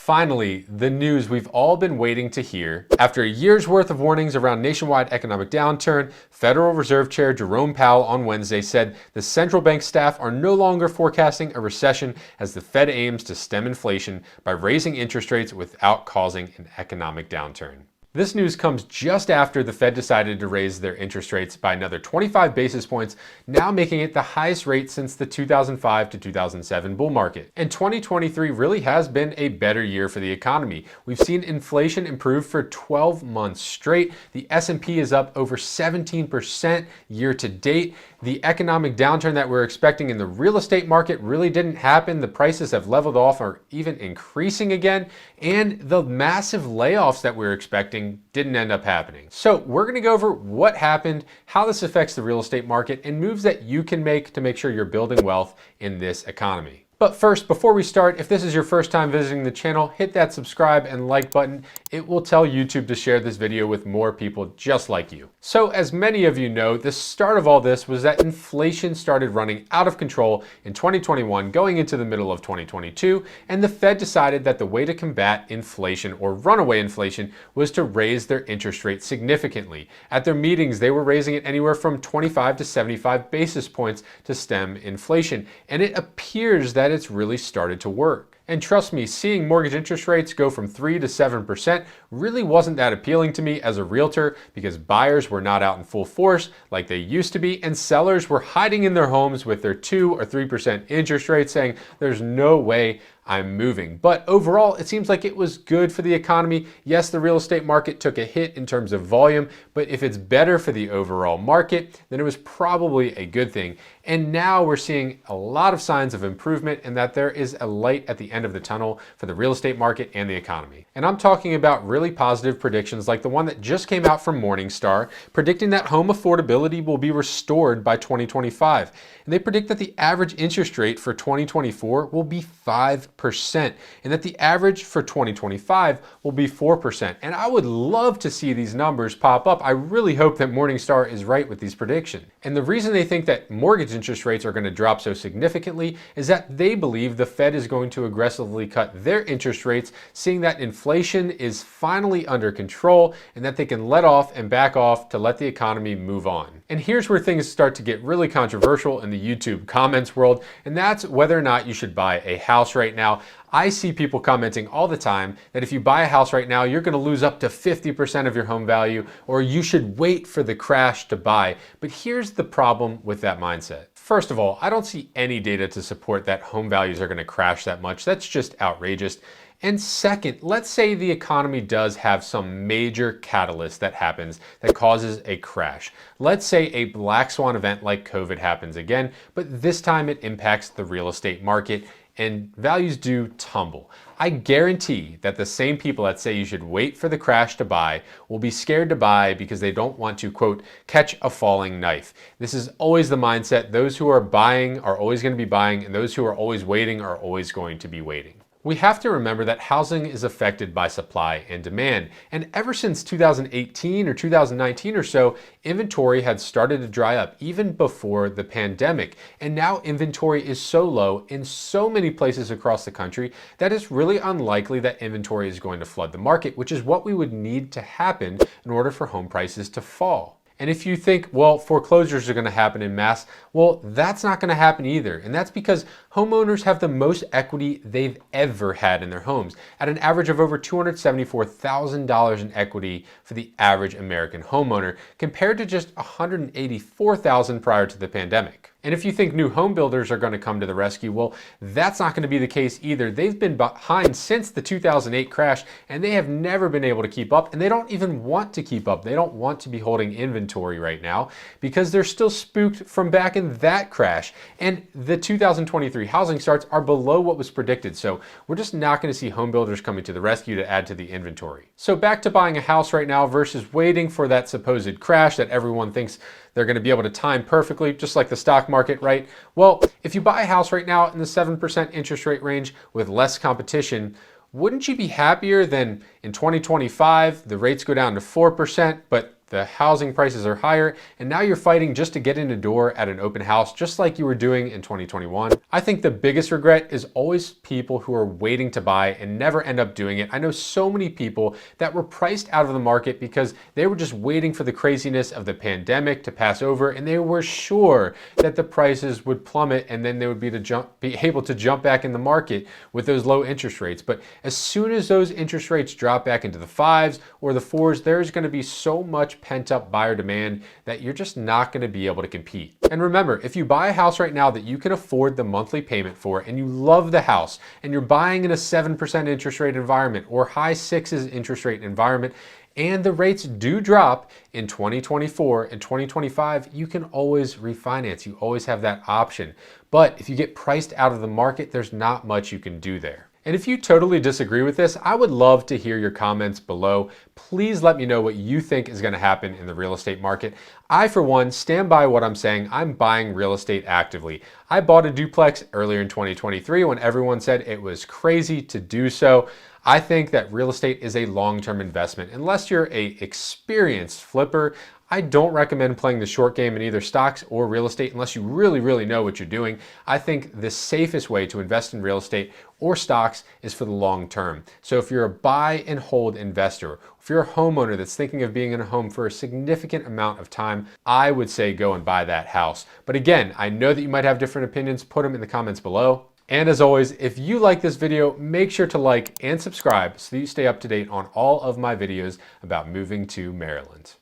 Finally, the news we've all been waiting to hear. After a year's worth of warnings around nationwide economic downturn, Federal Reserve Chair Jerome Powell on Wednesday said the central bank staff are no longer forecasting a recession as the Fed aims to stem inflation by raising interest rates without causing an economic downturn. This news comes just after the Fed decided to raise their interest rates by another 25 basis points, now making it the highest rate since the 2005 to 2007 bull market. And 2023 really has been a better year for the economy. We've seen inflation improve for 12 months straight. The S&P is up over 17% year to date. The economic downturn that we're expecting in the real estate market really didn't happen. The prices have leveled off or even increasing again. And the massive layoffs that we're expecting didn't end up happening. So we're going to go over what happened, how this affects the real estate market, and moves that you can make to make sure you're building wealth in this economy. But first, before we start, if this is your first time visiting the channel, hit that subscribe and like button. It will tell YouTube to share this video with more people just like you. So as many of you know, the start of all this was that inflation started running out of control in 2021 going into the middle of 2022, and the Fed decided that the way to combat inflation or runaway inflation was to raise their interest rate significantly. At their meetings, they were raising it anywhere from 25 to 75 basis points to stem inflation, and it appears that it's really started to work. And trust me, seeing mortgage interest rates go from 3 to 7% really wasn't that appealing to me as a realtor because buyers were not out in full force like they used to be, and sellers were hiding in their homes with their 2 or 3% interest rate saying, there's no way I'm moving. But overall, it seems like it was good for the economy. Yes, the real estate market took a hit in terms of volume, but if it's better for the overall market, then it was probably a good thing. And now we're seeing a lot of signs of improvement and that there is a light at the end of the tunnel for the real estate market and the economy. And I'm talking about really positive predictions like the one that just came out from Morningstar, predicting that home affordability will be restored by 2025. And they predict that the average interest rate for 2024 will be 5%, and that the average for 2025 will be 4%. And I would love to see these numbers pop up. I really hope that Morningstar is right with these predictions. And the reason they think that mortgage interest rates are going to drop so significantly is that they believe the Fed is going to aggressively cut their interest rates, seeing that inflation is finally under control and that they can let off and back off to let the economy move on. And here's where things start to get really controversial in the YouTube comments world, and that's whether or not you should buy a house right now. I see people commenting all the time that if you buy a house right now, you're going to lose up to 50% of your home value, or you should wait for the crash to buy. But here's the problem with that mindset. First of all, I don't see any data to support that home values are going to crash that much. That's just outrageous. And second, let's say the economy does have some major catalyst that happens that causes a crash. Let's say a black swan event like COVID happens again, but this time it impacts the real estate market and values do tumble. I guarantee that the same people that say you should wait for the crash to buy will be scared to buy because they don't want to, quote, catch a falling knife. This is always the mindset. Those who are buying are always going to be buying, and those who are always waiting are always going to be waiting. We have to remember that housing is affected by supply and demand. And ever since 2018 or 2019 or so, inventory had started to dry up even before the pandemic. And now inventory is so low in so many places across the country that it's really unlikely that inventory is going to flood the market, which is what we would need to happen in order for home prices to fall. And if you think, well, foreclosures are going to happen in mass, well, that's not going to happen either. And that's because homeowners have the most equity they've ever had in their homes, at an average of over $274,000 in equity for the average American homeowner, compared to just $184,000 prior to the pandemic. And if you think new home builders are going to come to the rescue, well, that's not going to be the case either. They've been behind since the 2008 crash, and they have never been able to keep up, and they don't even want to keep up. They don't want to be holding inventory right now because they're still spooked from back in that crash. And the 2023 housing starts are below what was predicted, so we're just not going to see home builders coming to the rescue to add to the inventory. So back to buying a house right now versus waiting for that supposed crash that everyone thinks they're going to be able to time perfectly, just like the stock market, right? Well, if you buy a house right now in the 7% interest rate range with less competition, wouldn't you be happier than in 2025, the rates go down to 4%, but the housing prices are higher, and now you're fighting just to get in the door at an open house, just like you were doing in 2021. I think the biggest regret is always people who are waiting to buy and never end up doing it. I know so many people that were priced out of the market because they were just waiting for the craziness of the pandemic to pass over, and they were sure that the prices would plummet and then they would be able to jump back in the market with those low interest rates. But as soon as those interest rates drop back into the 5s or the 4s, there's going to be so much pent-up buyer demand that you're just not going to be able to compete. And remember, if you buy a house right now that you can afford the monthly payment for, and you love the house, and you're buying in a 7% interest rate environment or high 6s interest rate environment, and the rates do drop in 2024 and 2025, you can always refinance. You always have that option. But if you get priced out of the market, there's not much you can do there. And if you totally disagree with this, I would love to hear your comments below. Please let me know what you think is going to happen in the real estate market. I, for one, stand by what I'm saying. I'm buying real estate actively. I bought a duplex earlier in 2023 when everyone said it was crazy to do so. I think that real estate is a long-term investment. Unless you're an experienced flipper, I don't recommend playing the short game in either stocks or real estate unless you really know what you're doing. I think the safest way to invest in real estate or stocks is for the long term. So if you're a buy and hold investor, if you're a homeowner that's thinking of being in a home for a significant amount of time, I would say go and buy that house. But again, I know that you might have different opinions. Put them in the comments below. And as always, if you like this video, make sure to like and subscribe so that you stay up to date on all of my videos about moving to Maryland.